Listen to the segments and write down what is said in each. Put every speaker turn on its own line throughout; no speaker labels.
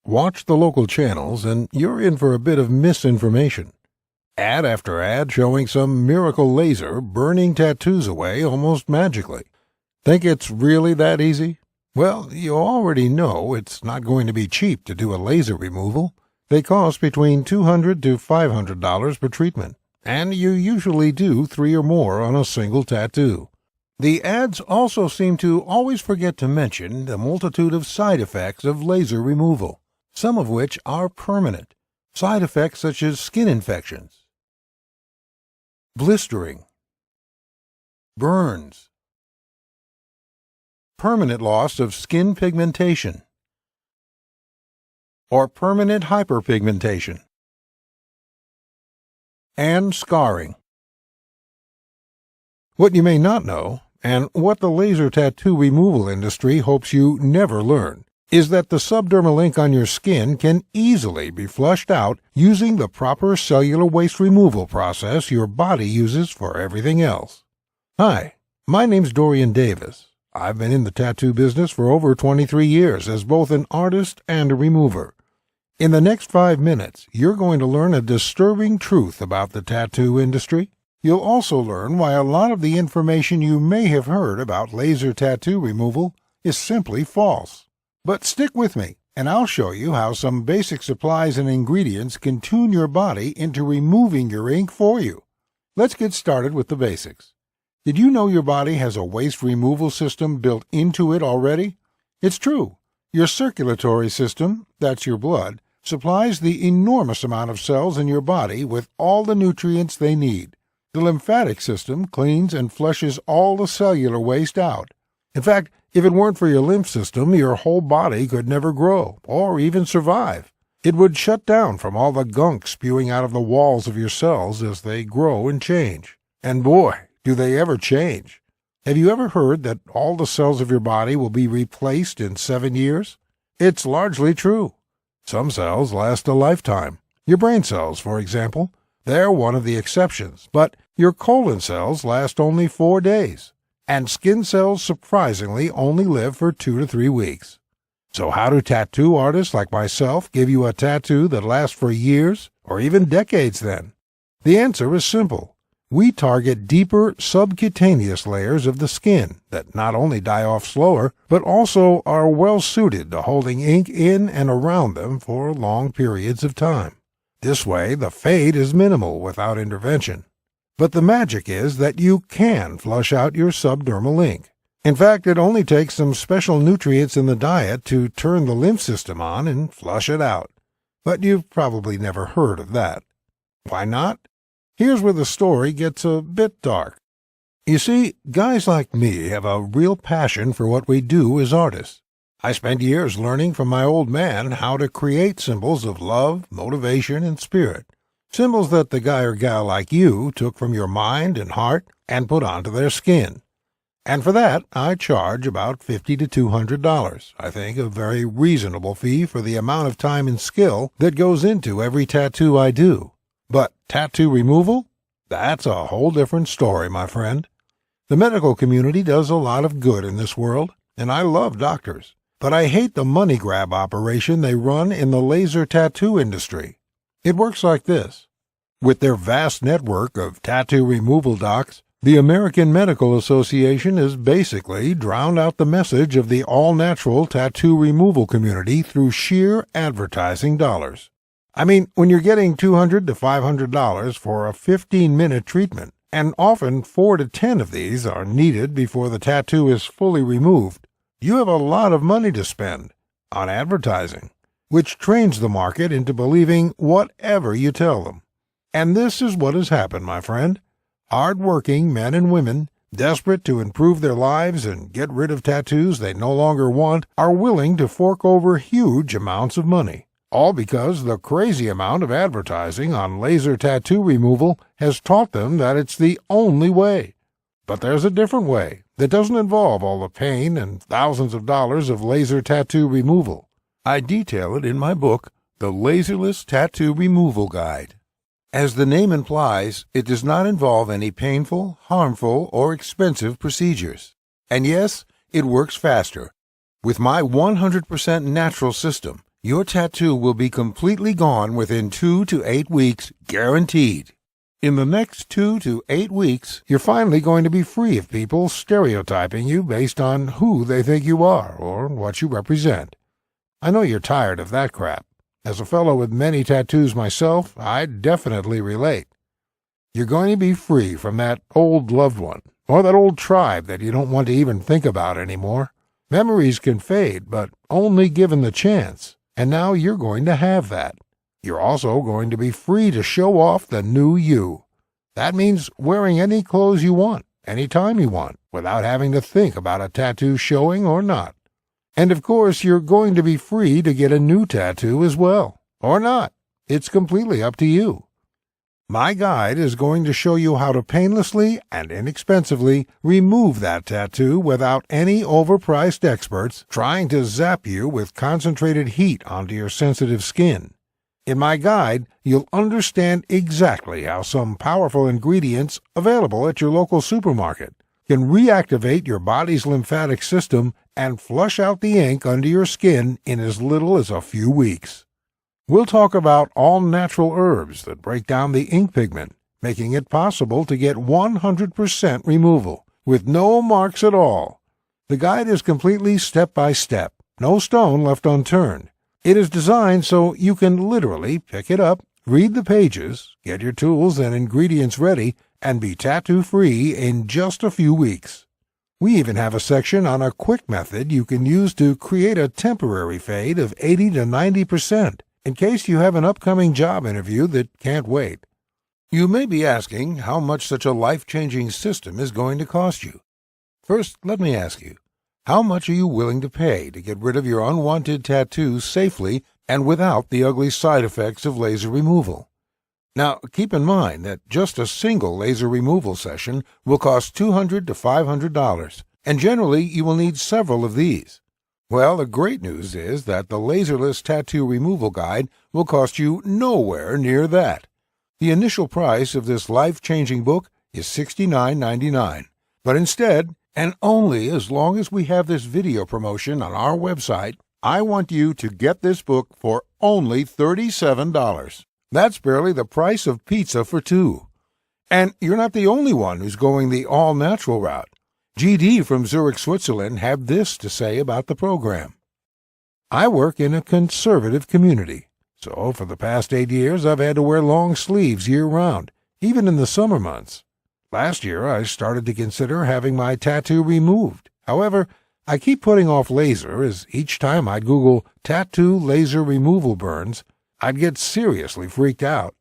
Watch the local channels and you're in for a bit of misinformation. Ad after ad showing some miracle laser burning tattoos away almost magically. Think it's really that easy? Well, you already know it's not going to be cheap to do a laser removal. They cost between $200 to $500 per treatment, and you usually do 3 or more on a single tattoo. The ads also seem to always forget to mention the multitude of side effects of laser removal, some of which are permanent. Side effects such as skin infections, blistering, burns, permanent loss of skin pigmentation, or permanent hyperpigmentation, and scarring. What you may not know, and what the laser tattoo removal industry hopes you never learn, is that the subdermal ink on your skin can easily be flushed out using the proper cellular waste removal process your body uses for everything else. Hi, my name's Dorian Davis. I've been in the tattoo business for over 23 years as both an artist and a remover. In the next 5 minutes, you're going to learn a disturbing truth about the tattoo industry. You'll also learn why a lot of the information you may have heard about laser tattoo removal is simply false. But stick with me, and I'll show you how some basic supplies and ingredients can tune your body into removing your ink for you. Let's get started with the basics. Did you know your body has a waste removal system built into it already? It's true. Your circulatory system, that's your blood, supplies the enormous amount of cells in your body with all the nutrients they need. The lymphatic system cleans and flushes all the cellular waste out. In fact, if it weren't for your lymph system, your whole body could never grow or even survive. It would shut down from all the gunk spewing out of the walls of your cells as they grow and change. And boy, do they ever change. Have you ever heard that all the cells of your body will be replaced in 7 years? It's largely true. Some cells last a lifetime. Your brain cells, for example, they're one of the exceptions, but your colon cells last only 4 days, and skin cells surprisingly only live for 2 to 3 weeks. So how do tattoo artists like myself give you a tattoo that lasts for years or even decades then? The answer is simple. We target deeper subcutaneous layers of the skin that not only die off slower, but also are well suited to holding ink in and around them for long periods of time. This way, the fade is minimal without intervention. But the magic is that you can flush out your subdermal ink. In fact, it only takes some special nutrients in the diet to turn the lymph system on and flush it out. But you've probably never heard of that. Why not? Here's where the story gets a bit dark. You see, guys like me have a real passion for what we do as artists. I spent years learning from my old man how to create symbols of love, motivation, and spirit. Symbols that the guy or gal like you took from your mind and heart and put onto their skin. And for that, I charge about $50 to $200. I think a very reasonable fee for the amount of time and skill that goes into every tattoo I do. But tattoo removal? That's a whole different story, my friend. The medical community does a lot of good in this world, and I love doctors. But I hate the money grab operation they run in the laser tattoo industry. It works like this. With their vast network of tattoo removal docs, the American Medical Association has basically drowned out the message of the all-natural tattoo removal community through sheer advertising dollars. I mean, when you're getting $200 to $500 for a 15-minute treatment, and often 4 to 10 of these are needed before the tattoo is fully removed, you have a lot of money to spend on advertising, which trains the market into believing whatever you tell them. And this is what has happened, my friend. Hard-working men and women, desperate to improve their lives and get rid of tattoos they no longer want, are willing to fork over huge amounts of money. All because the crazy amount of advertising on laser tattoo removal has taught them that it's the only way. But there's a different way that doesn't involve all the pain and thousands of dollars of laser tattoo removal. I detail it in my book, The Laserless Tattoo Removal Guide. As the name implies, it does not involve any painful, harmful, or expensive procedures. And yes, it works faster. With my 100% natural system, Your tattoo will be completely gone within 2 to 8 weeks, guaranteed. In the next 2 to 8 weeks, you're finally going to be free of people stereotyping you based on who they think you are or what you represent. I know you're tired of that crap. As a fellow with many tattoos myself, I definitely relate. You're going to be free from that old loved one, or that old tribe that you don't want to even think about anymore. Memories can fade, but only given the chance, and now you're going to have that. You're also going to be free to show off the new you. That means wearing any clothes you want, anytime you want, without having to think about a tattoo showing or not. And of course, you're going to be free to get a new tattoo as well, or not. It's completely up to you. My guide is going to show you how to painlessly and inexpensively remove that tattoo without any overpriced experts trying to zap you with concentrated heat onto your sensitive skin. In my guide, you'll understand exactly how some powerful ingredients available at your local supermarket can reactivate your body's lymphatic system and flush out the ink under your skin in as little as a few weeks. We'll talk about all natural herbs that break down the ink pigment, making it possible to get 100% removal, with no marks at all. The guide is completely step-by-step, no stone left unturned. It is designed so you can literally pick it up, read the pages, get your tools and ingredients ready, and be tattoo-free in just a few weeks. We even have a section on a quick method you can use to create a temporary fade of 80 to 90%, in case you have an upcoming job interview that can't wait. You may be asking how much such a life-changing system is going to cost you. First, let me ask you, how much are you willing to pay to get rid of your unwanted tattoos safely and without the ugly side effects of laser removal? Now, keep in mind that just a single laser removal session will cost $200 to $500, and generally you will need several of these. Well, the great news is that the Laserless Tattoo Removal Guide will cost you nowhere near that. The initial price of this life-changing book is $69.99, but instead, and only as long as we have this video promotion on our website, I want you to get this book for only $37. That's barely the price of pizza for two. And you're not the only one who's going the all-natural route. GD from Zurich, Switzerland, have this to say about the program. I work in a conservative community, so for the past 8 years I've had to wear long sleeves year-round, even in the summer months. Last year I started to consider having my tattoo removed. However, I keep putting off laser, as each time I'd Google tattoo laser removal burns, I'd get seriously freaked out.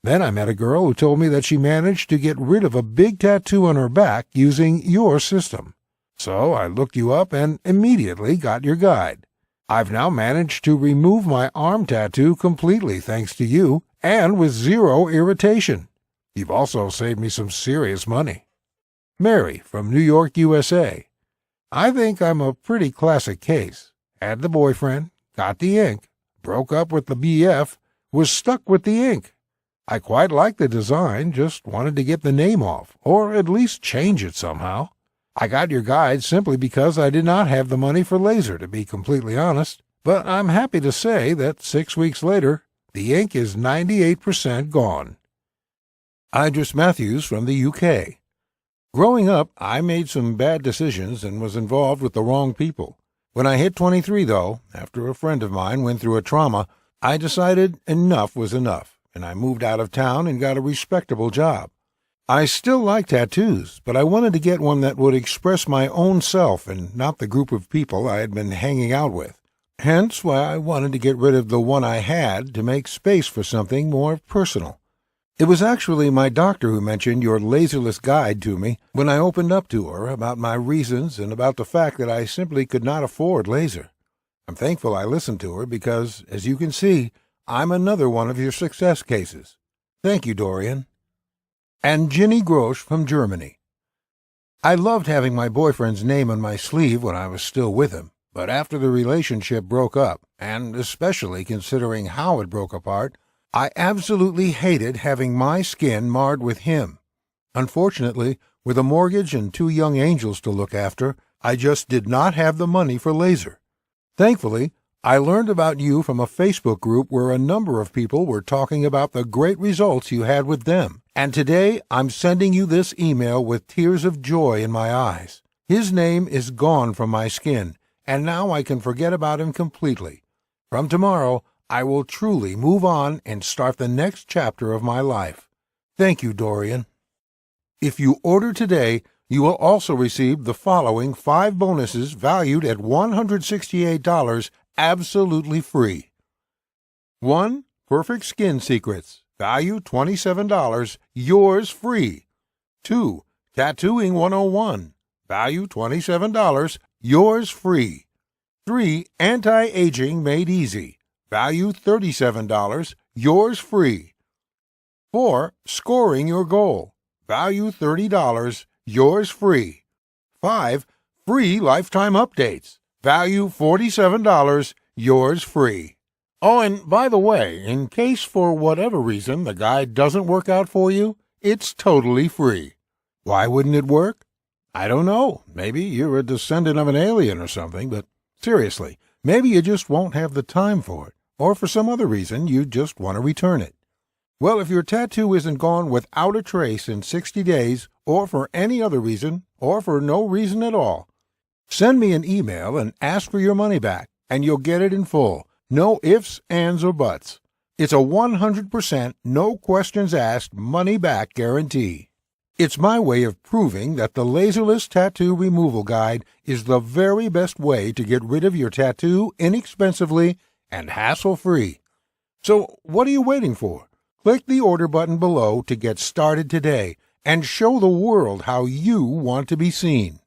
Then I met a girl who told me that she managed to get rid of a big tattoo on her back using your system. So I looked you up and immediately got your guide. I've now managed to remove my arm tattoo completely thanks to you, and with zero irritation. You've also saved me some serious money. Mary from New York, USA. I think I'm a pretty classic case. Had the boyfriend, got the ink, broke up with the BF, was stuck with the ink. I quite liked the design, just wanted to get the name off, or at least change it somehow. I got your guide simply because I did not have the money for laser, to be completely honest, but I'm happy to say that 6 weeks later, the ink is 98% gone. Idris Matthews from the UK. Growing up, I made some bad decisions and was involved with the wrong people. When I hit 23, though, after a friend of mine went through a trauma, I decided enough was enough, and I moved out of town and got a respectable job. I still like tattoos, but I wanted to get one that would express my own self and not the group of people I had been hanging out with. Hence why I wanted to get rid of the one I had to make space for something more personal. It was actually my doctor who mentioned your laserless guide to me when I opened up to her about my reasons and about the fact that I simply could not afford laser. I'm thankful I listened to her because, as you can see, I'm another one of your success cases. Thank you, Dorian. And Ginny Grosch from Germany. I loved having my boyfriend's name on my sleeve when I was still with him, but after the relationship broke up, and especially considering how it broke apart, I absolutely hated having my skin marred with him. Unfortunately, with a mortgage and 2 young angels to look after, I just did not have the money for laser. Thankfully, I learned about you from a Facebook group where a number of people were talking about the great results you had with them. And today I'm sending you this email with tears of joy in my eyes. His name is gone from my skin, and now I can forget about him completely. From tomorrow, I will truly move on and start the next chapter of my life. Thank you, Dorian. If you order today, you will also receive the following 5 bonuses valued at $168 absolutely free. 1. Perfect Skin Secrets, value $27, yours free. 2. Tattooing 101, value $27, yours free. 3. Anti-Aging Made Easy, value $37, yours free. 4. Scoring Your Goal, value $30, yours free. 5. Free Lifetime Updates, value $47, yours free. Oh, and by the way, in case for whatever reason the guide doesn't work out for you, it's totally free. Why wouldn't it work? I don't know. Maybe you're a descendant of an alien or something, but seriously, maybe you just won't have the time for it, or for some other reason you just want to return it. Well, if your tattoo isn't gone without a trace in 60 days, or for any other reason, or for no reason at all, send me an email and ask for your money back, and you'll get it in full. No ifs, ands, or buts. It's a 100% no questions asked money back guarantee. It's my way of proving that the Laserless Tattoo Removal Guide is the very best way to get rid of your tattoo inexpensively and hassle-free. So what are you waiting for? Click the order button below to get started today and show the world how you want to be seen.